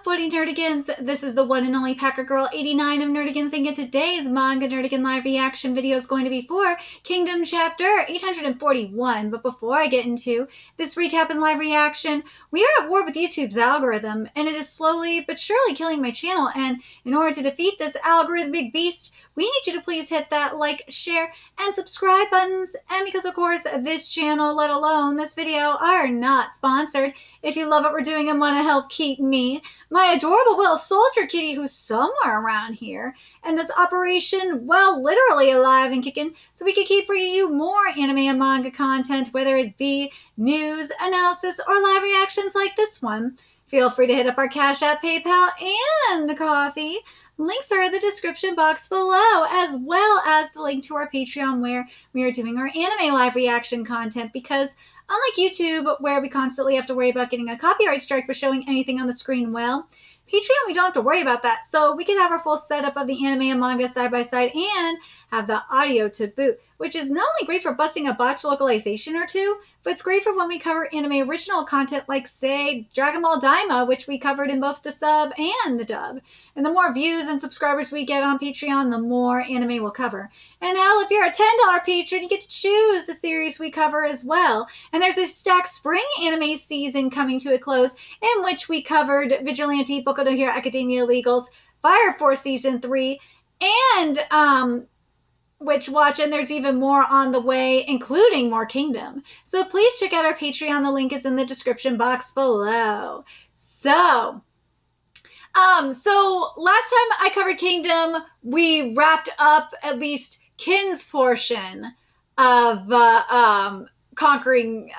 Footy Nerdigans? This is the one and only Packer Girl 89 of Nerdigans, and today's Manga Nerdigan live reaction video is going to be for Kingdom Chapter 841. But before I get into this recap and live reaction, we are at war with YouTube's algorithm, and it is slowly but surely killing my channel. And in order to defeat this algorithmic beast, we need you to please hit that like, share, and subscribe buttons. And because, of course, this channel, let alone this video, are not sponsored, if you love what we're doing and want to help keep me, my adorable little soldier kitty who's somewhere around here, and this operation, well, literally alive and kicking, so we can keep bringing you more anime and manga content, whether it be news, analysis, or live reactions like this one. Feel free to hit up our Cash App, PayPal, and Coffee. Links are in the description box below, as well as the link to our Patreon where we are doing our anime live reaction content, because unlike YouTube, where we constantly have to worry about getting a copyright strike for showing anything on the screen, well, Patreon, we don't have to worry about that. So we can have our full setup of the anime and manga side by side and have the audio to boot, which is not only great for busting a botched localization or two, but it's great for when we cover anime original content like, say, Dragon Ball Daima, which we covered in both the sub and the dub. And the more views and subscribers we get on Patreon, the more anime we'll cover. And hell, if you're a $10 patron, you get to choose the series we cover as well. And there's a stacked spring anime season coming to a close, in which we covered Vigilante, Boku no Hero Academia Legals, Fire Force Season 3, and and there's even more on the way, including more Kingdom. So please check out our Patreon. The link is in the description box below. So last time I covered Kingdom, we wrapped up at least Kin's portion of conquering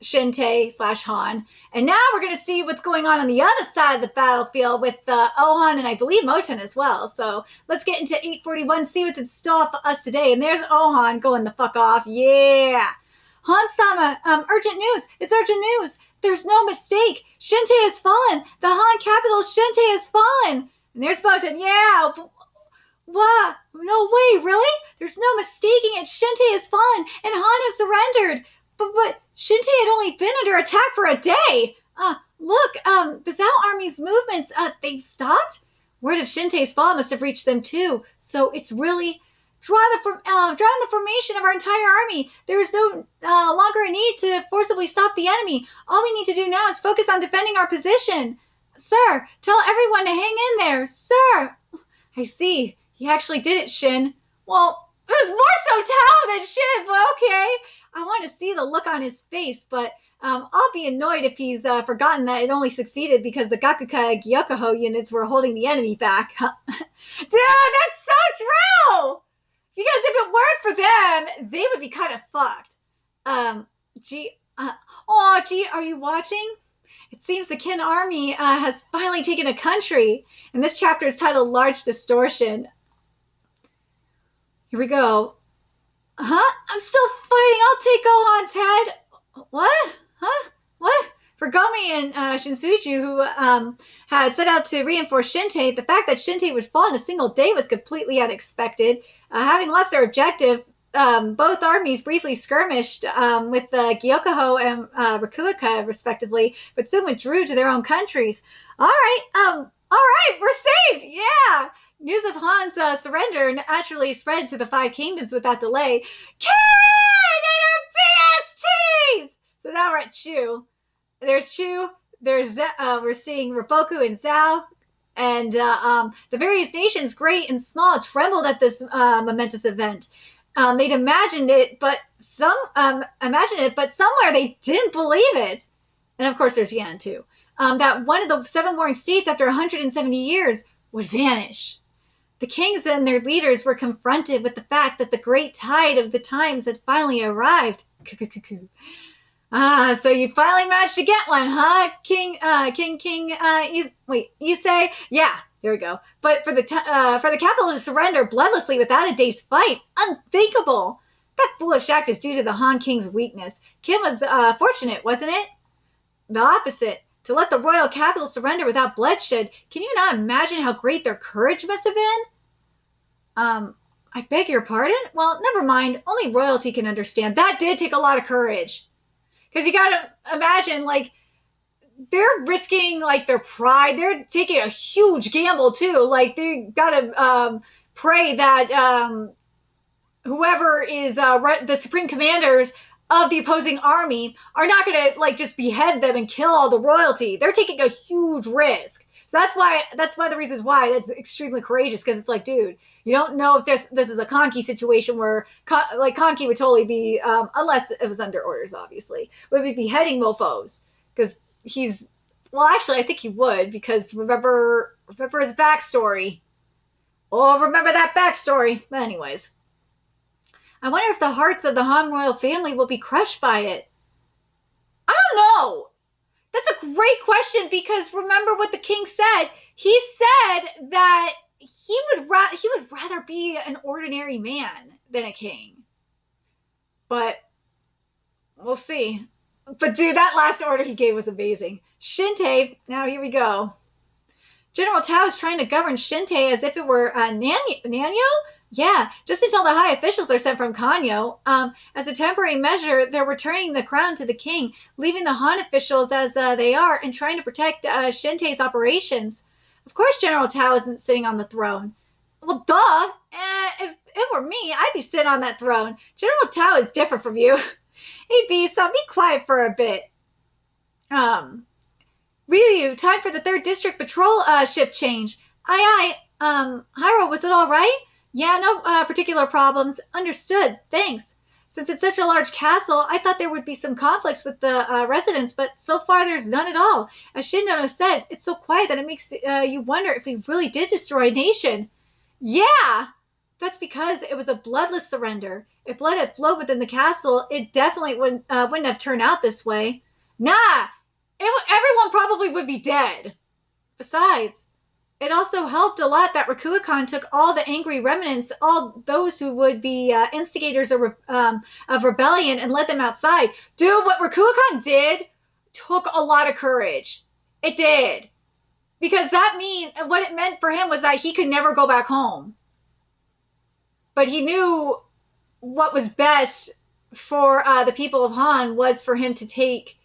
Shinte / Han. And now we're going to see what's going on the other side of the battlefield with Ohan and I believe Moten as well. So let's get into 841, see what's in store for us today. And there's Ohan going the fuck off. Yeah. Han-sama, urgent news. It's urgent news. There's no mistake. Shinte has fallen. The Han capital, Shinte, has fallen. And there's Moten. Yeah. What? No way, really? There's no mistaking it. Shinte has fallen and Han has surrendered. But Shinte had only been under attack for a day. Look, Bazao Army's movements, they've stopped? Word of Shinte's fall must have reached them too. So it's really drawing the formation of our entire army. There is no longer a need to forcibly stop the enemy. All we need to do now is focus on defending our position. Sir, tell everyone to hang in there. Sir. I see. He actually did it, Shin. Well, it was more so Tao than Shin, but okay. I want to see the look on his face, but I'll be annoyed if he's forgotten that it only succeeded because the Gakuka and Gyokoho units were holding the enemy back. Dude, that's so true! Because if it weren't for them, they would be kind of fucked. Gee, are you watching? It seems the Kin army has finally taken a country, and this chapter is titled Large Distortion. Here we go. Huh? I'm still fighting. I'll take Gohan's head. What? Huh? What? For Gomi and Shinsuju, who had set out to reinforce Shinte, the fact that Shinte would fall in a single day was completely unexpected. Having lost their objective, both armies briefly skirmished with Gyokoho and Rakuaka, respectively, but soon withdrew to their own countries. All right, we're saved. Yeah. News of Han's surrender naturally spread to the 5 kingdoms without delay. Kin and her BSTs! So now we're at Chu. There's Chu. There's we're seeing Raboku and Zhao. And the various nations, great and small, trembled at this momentous event. They'd imagined it, but somewhere they didn't believe it. And of course, there's Yan too. That one of the 7 warring states, after 170 years, would vanish. The kings and their leaders were confronted with the fact that the great tide of the times had finally arrived. So you finally managed to get one, huh? Issei? Yeah, there we go. But for the capital to surrender bloodlessly without a day's fight, unthinkable. That foolish act is due to the Han King's weakness. Kim was fortunate, wasn't it? The opposite. To let the royal capital surrender without bloodshed, can you not imagine how great their courage must have been? I beg your pardon? Well, never mind. Only royalty can understand. That did take a lot of courage. Because you gotta imagine, like, they're risking like their pride. They're taking a huge gamble too. Like they gotta pray that whoever is the supreme commanders of the opposing army are not going to like just behead them and kill all the royalty. They're taking a huge risk. So that's one of the reasons why that's extremely courageous, because it's like, dude, you don't know if this is a Conky situation where like Conky would totally be unless it was under orders, obviously, would be beheading mofos, because he's, well, actually I think he would, because remember his backstory. Oh, remember that backstory. But anyways, I wonder if the hearts of the Han royal family will be crushed by it. I don't know. That's a great question, because remember what the king said. He said that he would rather be an ordinary man than a king. But we'll see. But dude, that last order he gave was amazing. Shinte, now here we go. General Tao is trying to govern Shinte as if it were Nanyo? Yeah, just until the high officials are sent from Kanyo. As a temporary measure, they're returning the crown to the king, leaving the Han officials as they are and trying to protect Shinte's operations. Of course General Tao isn't sitting on the throne. Well, duh! If it were me, I'd be sitting on that throne. General Tao is different from you. Hey, Beast, be quiet for a bit. Ryu, time for the 3rd District Patrol ship change. Aye. Hyro, was it all right? Yeah, no particular problems. Understood. Thanks. Since it's such a large castle, I thought there would be some conflicts with the residents, but so far there's none at all. As Shindono said, it's so quiet that it makes you wonder if we really did destroy a nation. Yeah! That's because it was a bloodless surrender. If blood had flowed within the castle, it definitely wouldn't have turned out this way. Nah! Everyone probably would be dead. Besides, it also helped a lot that Rakuakan took all the angry remnants, all those who would be instigators of rebellion, and led them outside. Dude, what Rakuakan did took a lot of courage. It did. Because what it meant for him was that he could never go back home. But he knew what was best for the people of Han was for him to take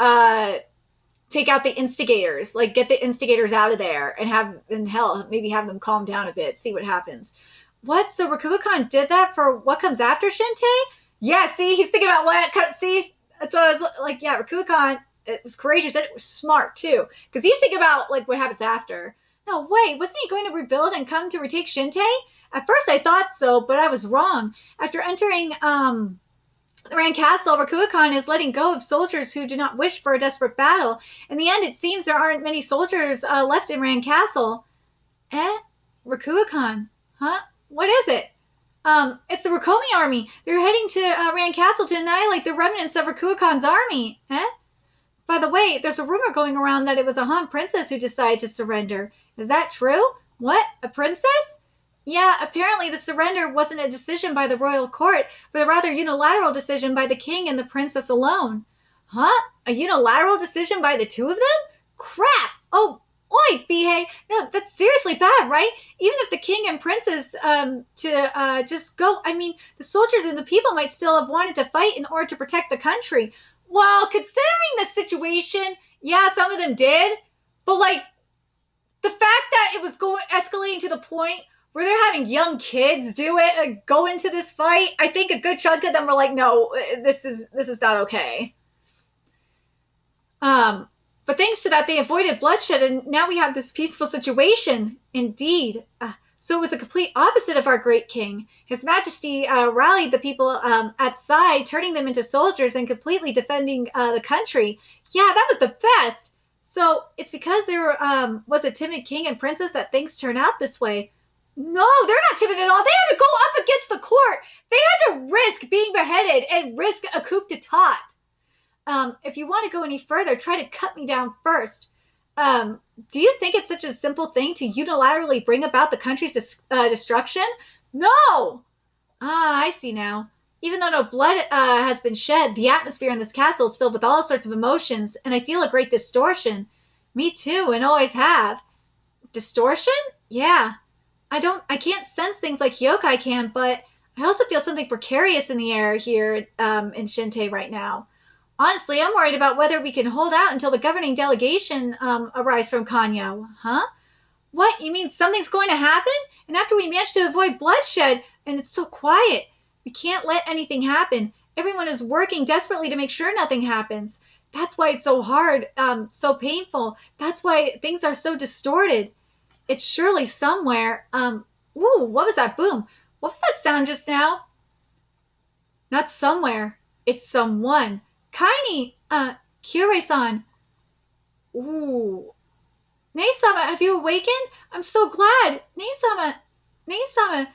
out the instigators, like get the instigators out of there and maybe have them calm down a bit, see what happens. What? So Rakuakan did that for what comes after Shinte? Yeah, see, he's thinking about see, that's what I was like, yeah, Rakuakan, it was courageous and it was smart too, because he's thinking about like what happens after. No, wait, wasn't he going to rebuild and come to retake Shinte? At first I thought so, but I was wrong. After entering the Rand Castle, Rakuakan is letting go of soldiers who do not wish for a desperate battle. In the end, it seems there aren't many soldiers left in Rand Castle. Rakuakan? Huh? What is it? It's the Rakomi army. They're heading to Rand Castle to annihilate the remnants of Rakuakan's army. By the way, there's a rumor going around that it was a Han princess who decided to surrender. Is that true? What? A princess? Yeah, apparently the surrender wasn't a decision by the royal court, but a rather unilateral decision by the king and the princess alone. Huh? A unilateral decision by the two of them? Crap! Oh, oi, Bihei! No, that's seriously bad, right? Even if the king and princess just go, I mean, the soldiers and the people might still have wanted to fight in order to protect the country. Well, considering the situation, yeah, some of them did, but like, the fact that it was escalating to the point where they're having young kids do it and go into this fight, I think a good chunk of them were like, no, this is not okay. But thanks to that, they avoided bloodshed, and now we have this peaceful situation. Indeed. So it was the complete opposite of our great king. His Majesty rallied the people at side, turning them into soldiers and completely defending the country. Yeah, that was the best. So it's because there was a timid king and princess that things turned out this way. No, they're not timid at all. They had to go up against the court. They had to risk being beheaded and risk a coup d'etat. If you want to go any further, try to cut me down first. Do you think it's such a simple thing to unilaterally bring about the country's destruction? No! I see now. Even though no blood has been shed, the atmosphere in this castle is filled with all sorts of emotions, and I feel a great distortion. Me too, and always have. Distortion? Yeah. I can't sense things like Hyokai can, but I also feel something precarious in the air here in Shinte right now. Honestly, I'm worried about whether we can hold out until the governing delegation arrives from Kanyo. Huh? What? You mean something's going to happen? And after we manage to avoid bloodshed, and it's so quiet, we can't let anything happen. Everyone is working desperately to make sure nothing happens. That's why it's so hard, so painful. That's why things are so distorted. It's surely somewhere. Ooh, what was that boom? What was that sound just now? Not somewhere. It's someone. Kaini, Kure-san. Ooh. Nei-sama, have you awakened? I'm so glad. Nei-sama, Nei-sama.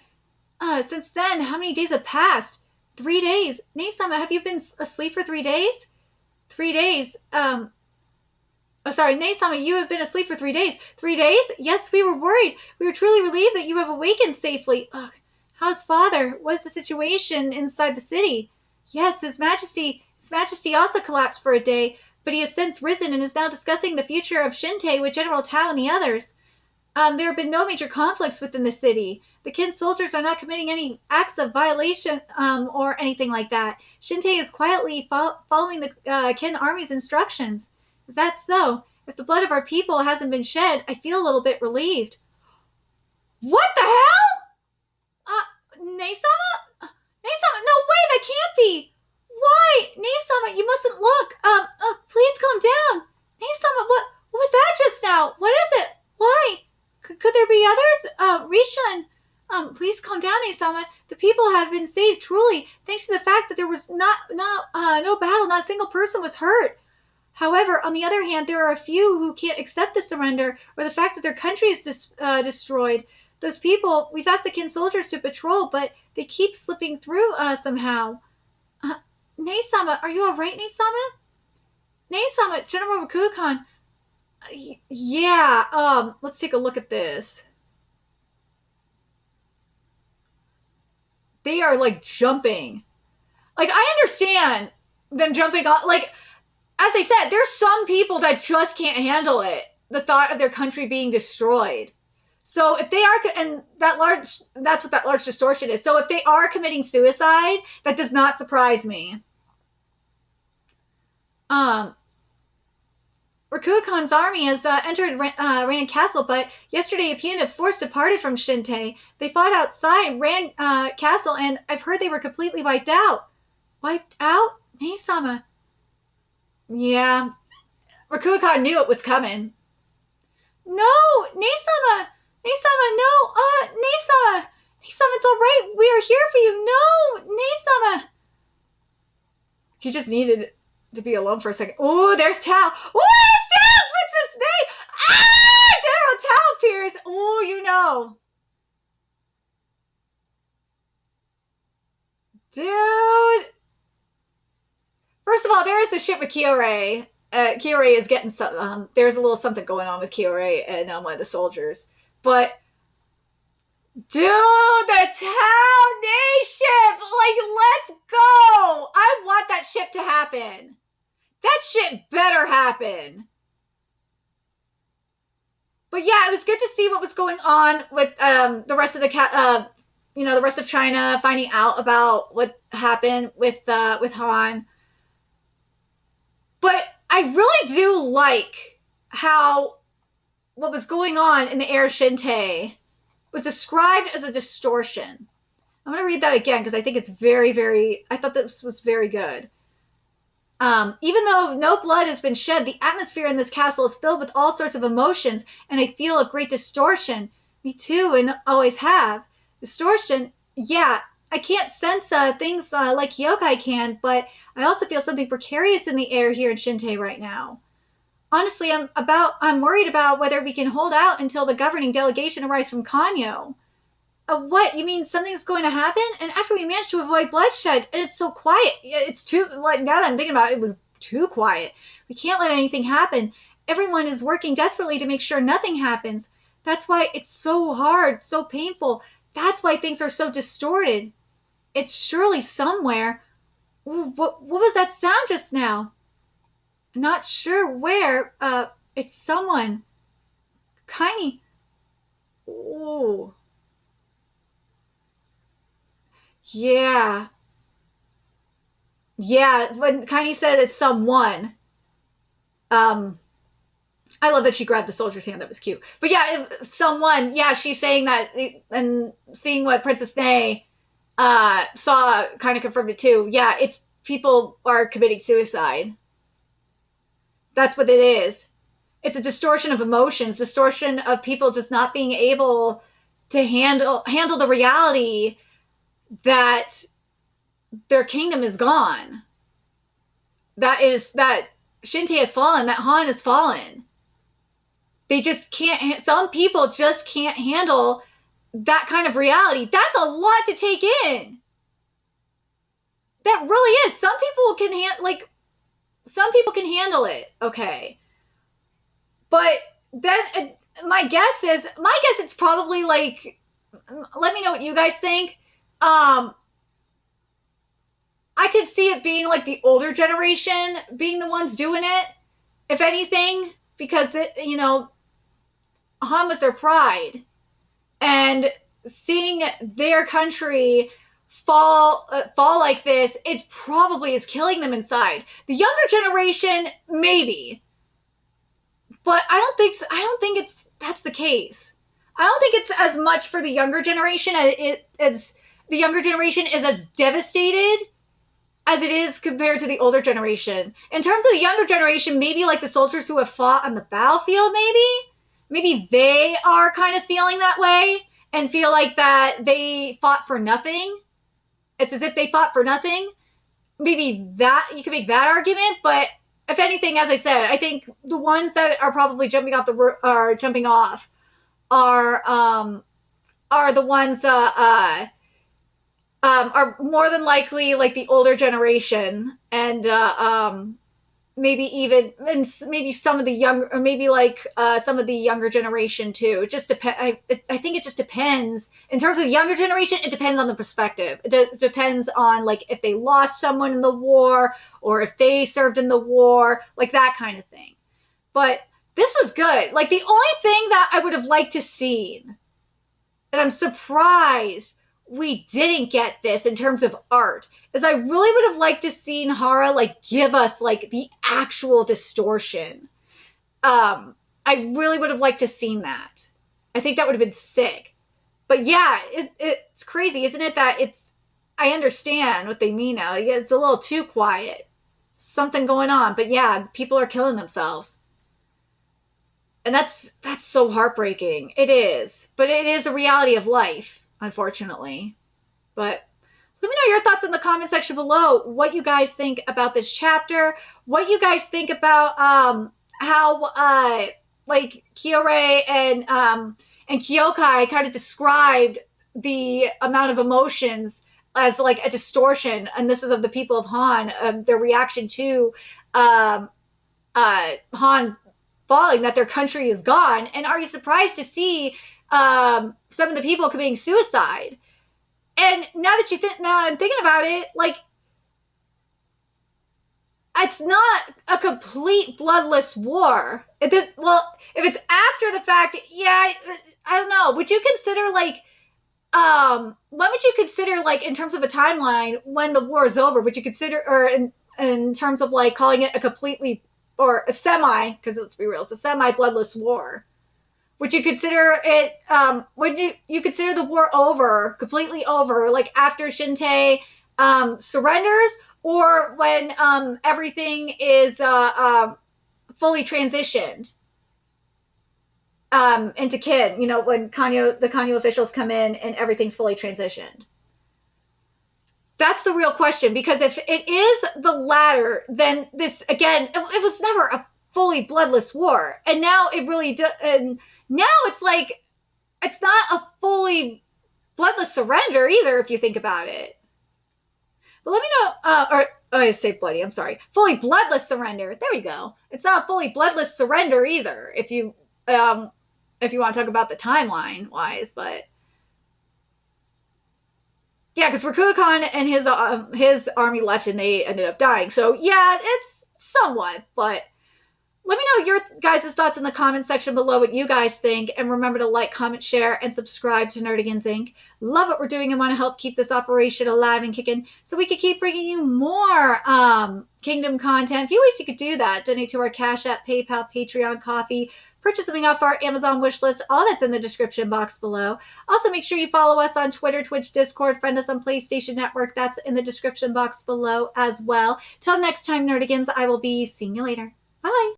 Since then, how many days have passed? 3 days. Nei-sama, have you been asleep for 3 days? 3 days. Oh, sorry, Nei-sama, you have been asleep for 3 days. 3 days? Yes, we were worried. We were truly relieved that you have awakened safely. Ugh. How's father? What is the situation inside the city? Yes, His Majesty also collapsed for a day, but he has since risen and is now discussing the future of Shinte with General Tao and the others. There have been no major conflicts within the city. The Kin soldiers are not committing any acts of violation or anything like that. Shinte is quietly following the Kin army's instructions. Is that so? If the blood of our people hasn't been shed, I feel a little bit relieved. What the hell? Nei-sama? Nei-sama, no way, that can't be. Why? Nei-sama, you mustn't look. Please calm down. Nei-sama, what was that just now? What is it? Why? Could there be others? Rishan, please calm down, Nei-sama. The people have been saved, truly, thanks to the fact that there was no battle, not a single person was hurt. However, on the other hand, there are a few who can't accept the surrender or the fact that their country is destroyed. Those people, we've asked the Kin soldiers to patrol, but they keep slipping through somehow. Nei-sama, are you all right, Nei-sama? Nei-sama, General Rakukan. Yeah, let's take a look at this. They are, like, jumping. Like, I understand them jumping on, like, as I said, there's some people that just can't handle it. The thought of their country being destroyed. So if they are, and that's what that large distortion is. So if they are committing suicide, that does not surprise me. Rakukan's army has entered Rand Castle, but yesterday a punitive force departed from Shinte. They fought outside Rand Castle, and I've heard they were completely wiped out. Wiped out? Nei-sama. Yeah. Rakukan knew it was coming. No! Nei-sama! Nei-sama, no! Nei-sama! Nei-sama, it's alright. We are here for you. No! Nei-sama! She just needed to be alone for a second. Oh, there's Tao. Oh, there's Tao! Princess Nate! General Tao appears. Oh, you know. Dude. First of all, there is the shit with Kyorei. Kyorei is getting some. There's a little something going on with Kyorei and one of the soldiers. But, dude, the Tao Day ship! Like, let's go! I want that ship to happen. That shit better happen. But yeah, it was good to see what was going on with the rest of the rest of China, finding out about what happened with Han. But I really do like how what was going on in the air of Shinte was described as a distortion. I'm going to read that again because I think it's very, very, I thought this was very good. Even though no blood has been shed, the atmosphere in this castle is filled with all sorts of emotions, and I feel a great distortion. Me too, and always have. Distortion, yeah, I can't sense things like Yokai can, but I also feel something precarious in the air here in Shinte right now. Honestly, I'm worried about whether we can hold out until the governing delegation arrives from Kanyo. What? You mean something's going to happen? And after we managed to avoid bloodshed, and it's so quiet. It's too, like, now that I'm thinking about it, it was too quiet. We can't let anything happen. Everyone is working desperately to make sure nothing happens. That's why it's so hard, so painful. That's why things are so distorted. It's surely somewhere. Ooh, what was that sound just now? Not sure where. It's someone. Kaini. Ooh. Yeah. Yeah, when Kaini said it's someone, um, I love that she grabbed the soldier's hand. That was cute. But yeah, someone, yeah, she's saying that, and seeing what Princess Nay saw kind of confirmed it too. Yeah, it's people are committing suicide. That's what it is. It's a distortion of emotions, distortion of people just not being able to handle the reality that their kingdom is gone. That Shinte has fallen, that Han has fallen. They just can't, some people just can't handle that kind of reality. That's a lot to take in. That really is. Some people some people can handle it, okay. But then my guess it's probably like, let me know what you guys think. I could see it being like the older generation being the ones doing it, if anything, because Han was their pride, and seeing their country fall like this, it probably is killing them inside. The younger generation, maybe, but I don't think that's the case. I don't think it's as much for the younger generation as the younger generation is as devastated as it is compared to the older generation. In terms of the younger generation, maybe like the soldiers who have fought on the battlefield, maybe they are kind of feeling that way and feel like that they fought for nothing. It's as if they fought for nothing. Maybe that you can make that argument, but if anything, as I said, I think the ones that are probably jumping off are the ones are more than likely like the older generation, and maybe even, and maybe some of the younger, or maybe like some of the younger generation too. It just depends. I think it just depends. In terms of the younger generation, it depends on the perspective. It depends on like if they lost someone in the war or if they served in the war, like that kind of thing. But this was good. Like the only thing that I would have liked to see, and I'm surprised we didn't get this in terms of art, is I really would have liked to see Hara like give us like the actual distortion. I really would have liked to seen that. I think that would have been sick. But yeah, it's crazy, isn't it? That I understand what they mean now. It's a little too quiet. Something going on. But yeah, people are killing themselves. And that's so heartbreaking. It is. But it is a reality of life, unfortunately. But let me know your thoughts in the comment section below. What you guys think about this chapter. What you guys think about how like Kyorei and Kyokai kind of described the amount of emotions as like a distortion. And this is of the people of Han, their reaction to Han falling, that their country is gone. And are you surprised to see some of the people committing suicide? And now I'm thinking about it, like, it's not a complete bloodless war. Well, if it's after the fact, yeah, I don't know. Would you consider like, when would you consider like in terms of a timeline when the war is over? Would you consider, or in terms of like calling it a completely, or a semi, because let's be real, it's a semi-bloodless war. Would you consider it, would you consider the war over, completely over, like after Shinte surrenders, or when everything is fully transitioned into Kin, when the Kanyo officials come in and everything's fully transitioned? That's the real question, because if it is the latter, then this, again, it was never a fully bloodless war. And now it really and now it's like, it's not a fully bloodless surrender either, if you think about it. But let me know, I say bloody, I'm sorry. Fully bloodless surrender. There we go. It's not a fully bloodless surrender either, if you want to talk about the timeline wise, but yeah, because Rakugan and his army left and they ended up dying. So yeah, it's somewhat, but let me know your guys' thoughts in the comment section below, what you guys think. And remember to like, comment, share, and subscribe to Nerdigans Inc. Love what we're doing and want to help keep this operation alive and kicking so we can keep bringing you more Kingdom content. A few ways you could do that. Donate to our Cash App, PayPal, Patreon, Coffee. Purchase something off our Amazon wish list. All that's in the description box below. Also, make sure you follow us on Twitter, Twitch, Discord. Friend us on PlayStation Network. That's in the description box below as well. Till next time, Nerdigans, I will be seeing you later. Bye.